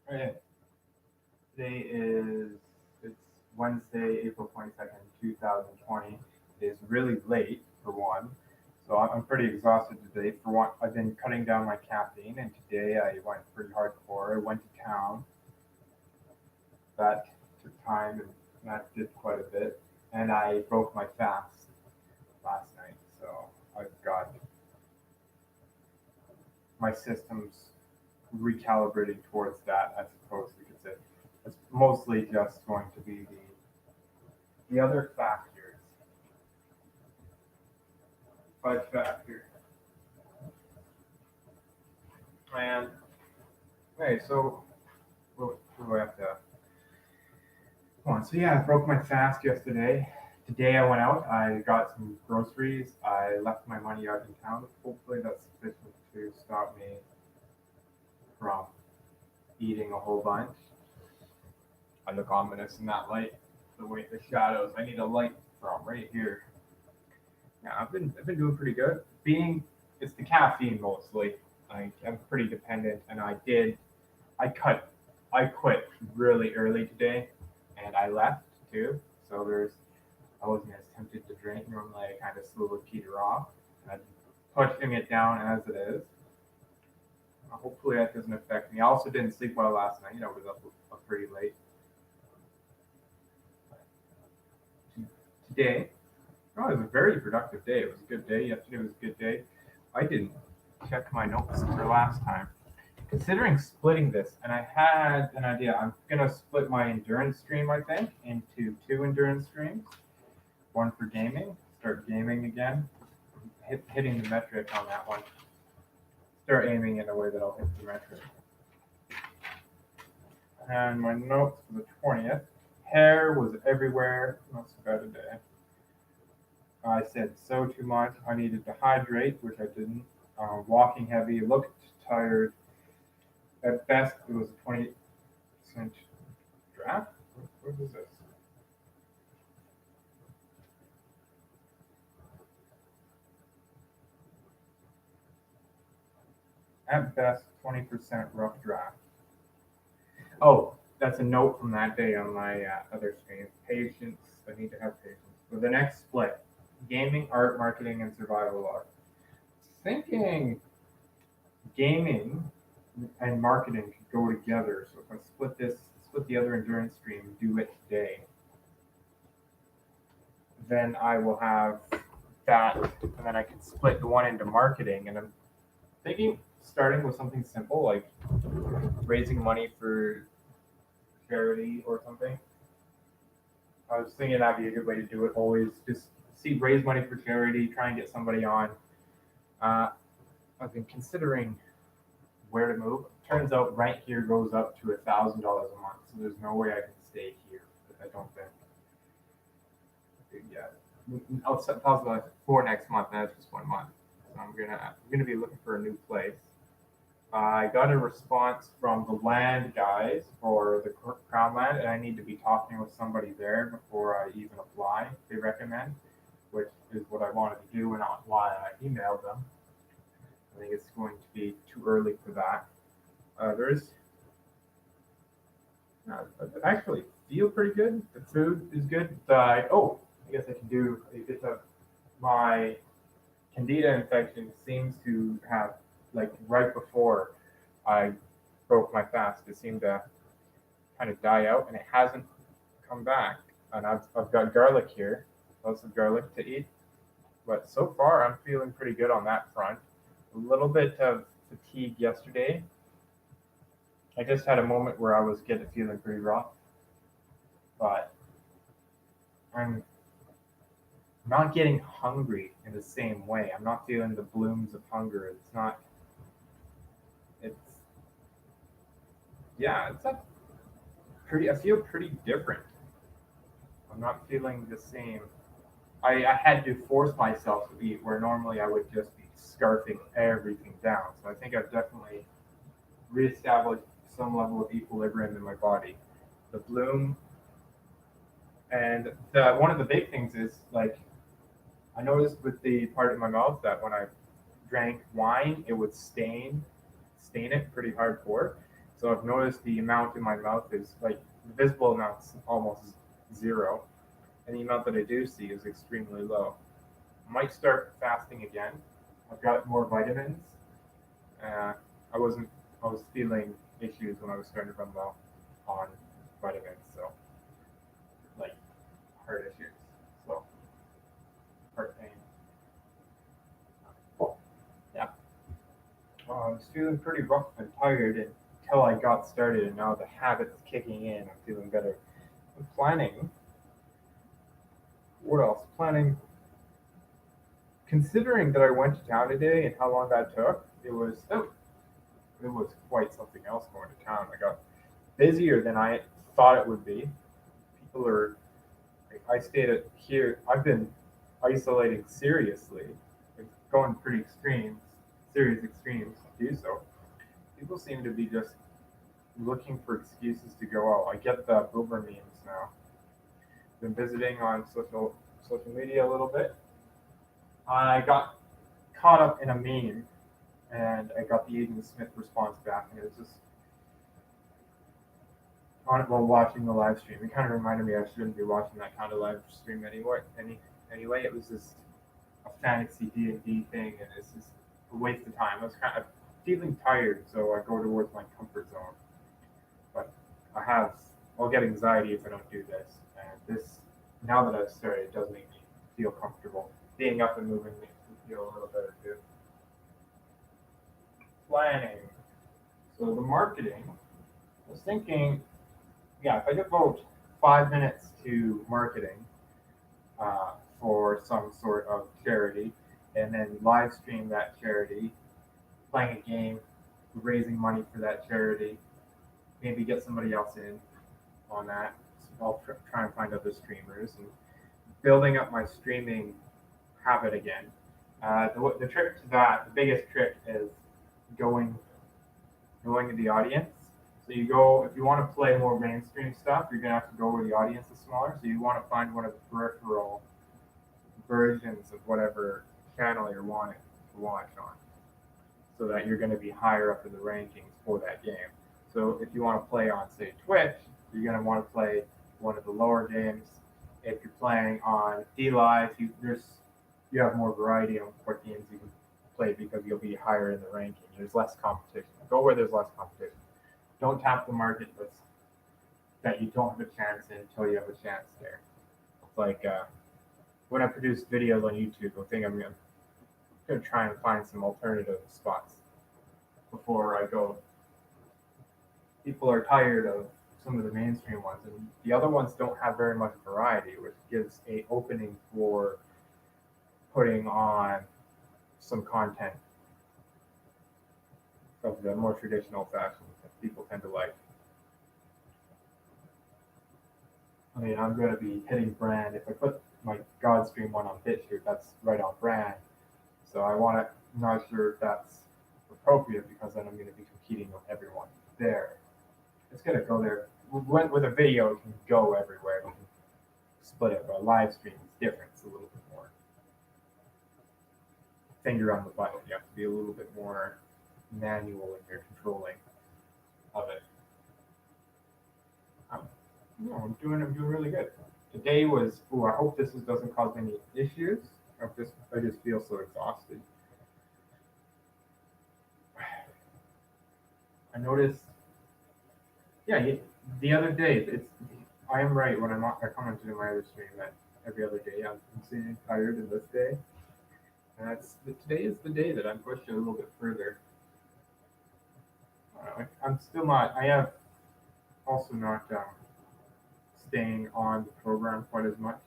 Okay, today is it's Wednesday, April 22nd, 2020. It is really late for one, so I'm pretty exhausted today. For one, I've been cutting down my caffeine, and today I went pretty hardcore. I went to town. That took time, and that did quite a bit. And I broke my fast last night, so I've got my systems recalibrating towards that. I suppose we could say it's mostly just going to be the other factors. Five factor. And okay, so what do I have to go on? So yeah, I broke my fast yesterday. Today I went out. I got some groceries. I left my money out in town. Hopefully that's sufficient to stop me from eating a whole bunch. I look ominous in that light. The shadows. I need a light from right here. Yeah, I've been doing pretty good. Being it's the caffeine mostly. I'm pretty dependent, and I cut I quit really early today, and I left too. So I wasn't as tempted to drink. Normally, I kind of slowly peter off. I'm pushing it down as it is. Hopefully, that doesn't affect me. I also didn't sleep well last night. I was up pretty late today. Oh, it was a very productive day. It was a good day. Yesterday was a good day. I didn't check my notes for last time. Considering splitting this, and I had an idea. I'm gonna split my endurance stream, I think, into two endurance streams. One for gaming, start gaming again, hitting the metric on that one. Start aiming in a way that I'll hit the metric. And my notes for the 20th. Hair was everywhere. Most about a day. I said so too much. I needed to hydrate, which I didn't. Walking heavy, looked tired. At best, it was a 20% draft. What is this? At best, 20% rough draft. Oh, that's a note from that day on my other screen. Patience. I need to have patience. For the next split, gaming, art, marketing, and survival art. Thinking gaming and marketing could go together. So if I split the other endurance stream, do it today, then I will have that, and then I can split the one into marketing. And I'm thinking starting with something simple like raising money for charity or something. I was thinking that'd be a good way to do it. Always just raise money for charity, try and get somebody on. Uh, I've been considering where to move. Turns out rent here goes up to $1,000 a month, so there's no way I can stay here. I don't think. Yeah, I'll set $1,000 for next month. And that's just 1 month. So I'm gonna be looking for a new place. I got a response from the land guys for the Crown land, and I need to be talking with somebody there before I even apply. They recommend, which is what I wanted to do, and not why I emailed them. I think it's going to be too early for that. There's I actually feel pretty good. The food is good. I guess I can do a bit of my candida infection seems to have like right before I broke my fast, it seemed to kind of die out, and it hasn't come back. And I've got garlic here, lots of garlic to eat. But so far, I'm feeling pretty good on that front. A little bit of fatigue yesterday. I just had a moment where I was getting feeling pretty rough, but I'm not getting hungry in the same way. I'm not feeling the blooms of hunger. It's not. It's yeah. It's a pretty. I feel pretty different. I'm not feeling the same. I had to force myself to eat where normally I would just be scarfing everything down. So I think I've definitely reestablished some level of equilibrium in my body. The bloom and one of the big things is like I noticed with the part of my mouth that when I drank wine, it would stain it pretty hardcore. So I've noticed the amount in my mouth is like the visible amount's almost zero, and the amount that I do see is extremely low. I might start fasting again. I've got more vitamins. Uh, I wasn't. I was feeling issues when I was starting to run low on vitamins, so like heart issues, so heart pain. Yeah, I was feeling pretty rough and tired until I got started, and now the habit's kicking in. I'm feeling better. I'm planning. What else? Planning. Considering that I went to town today and how long that took, it was quite something else going to town. I got busier than I thought it would be. People are. I stayed at here. I've been isolating seriously, like going pretty extremes, serious extremes to do so. People seem to be just looking for excuses to go out. I get the boomer memes now. Been visiting on social media a little bit. I got caught up in a meme, and I got the Agent Smith response back, and it was just on it while watching the live stream. It kind of reminded me I shouldn't be watching that kind of live stream anyway. Anyway, it was just a fantasy D&D thing, and it's just a waste of time. I was kind of feeling tired, so I go towards my comfort zone. But I'll get anxiety if I don't do this. And this, now that I've started, it does make me feel comfortable. Being up and moving makes me feel a little better too. Planning. So the marketing, I was thinking, yeah, if I devote 5 minutes to marketing for some sort of charity, and then live stream that charity, playing a game, raising money for that charity, maybe get somebody else in on that. So I'll try and find other streamers and building up my streaming habit again. The trick to that, the biggest trick is going to the audience. So you go if you want to play more mainstream stuff, you're gonna have to go where the audience is smaller. So you want to find one of the peripheral versions of whatever channel you're wanting to watch on, so that you're going to be higher up in the rankings for that game. So if you want to play on, say, Twitch, you're going to want to play one of the lower games. If you're playing on DLive, you have more variety on what games you can play because you'll be higher in the ranking. There's less competition. Go where there's less competition. Don't tap the market that you don't have a chance in until you have a chance there. It's like when I produce videos on YouTube, I think I'm going to try and find some alternative spots before I go. People are tired of some of the mainstream ones, and the other ones don't have very much variety, which gives a opening for putting on some content of the more traditional fashion that people tend to like. I mean, I'm going to be hitting brand. If I put my Godstream one on BitChute, that's right on brand. So I want to, I'm not sure if that's appropriate because then I'm going to be competing with everyone there. It's going to go there. With a video, it can go everywhere. You can split it, but a live stream is different. It's a little bit more finger on the button. You have to be a little bit more manual in your controlling of it. I'm doing really good. Today was. I hope this doesn't cause any issues. I just feel so exhausted. I noticed. Yeah, the other day, I am right when I commented in my other stream that every other day I'm seeming tired, and this day, and today is the day that I'm pushing a little bit further. I'm still not. I have also not staying on the program quite as much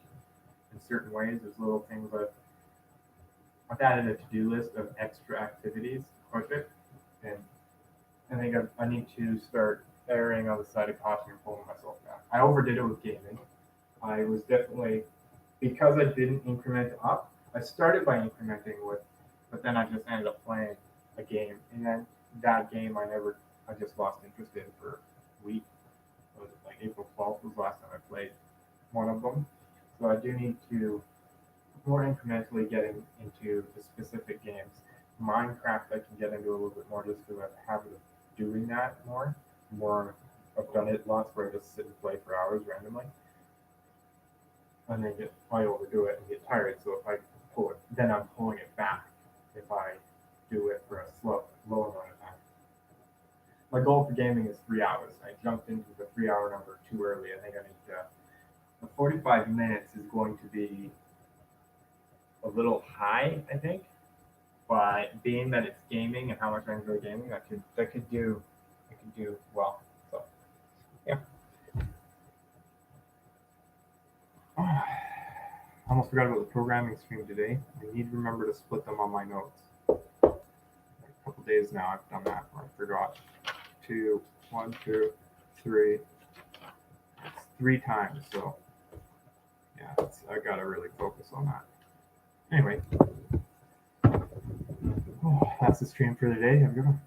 in certain ways. There's little things I've added a to-do list of extra activities to push it, and I think I need to start erring on the side of caution and pulling myself back. I overdid it with gaming. I was definitely, because I didn't increment up, I started by incrementing with, but then I just ended up playing a game, and then that game I just lost interest in for a week. It was like April 12th was the last time I played one of them. So I do need to more incrementally get into the specific games. Minecraft I can get into a little bit more just because I have a habit of doing that more. more. I've done it lots where I just sit and play for hours randomly, and then I overdo it and get tired. So if I pull it, then I'm pulling it back. If I do it for a low amount of time. My goal for gaming is 3 hours. I jumped into the 3 hour number too early. I think I need to. The 45 minutes is going to be a little high, I think. But being that it's gaming and how much I enjoy gaming, I could do well. So yeah. I almost forgot about the programming stream today. I need to remember to split them on my notes. A couple days now I've done that where I forgot. 1, 2, 3. It's 3 times, so yeah, I gotta really focus on that. Anyway, that's the stream for today. Have a good one.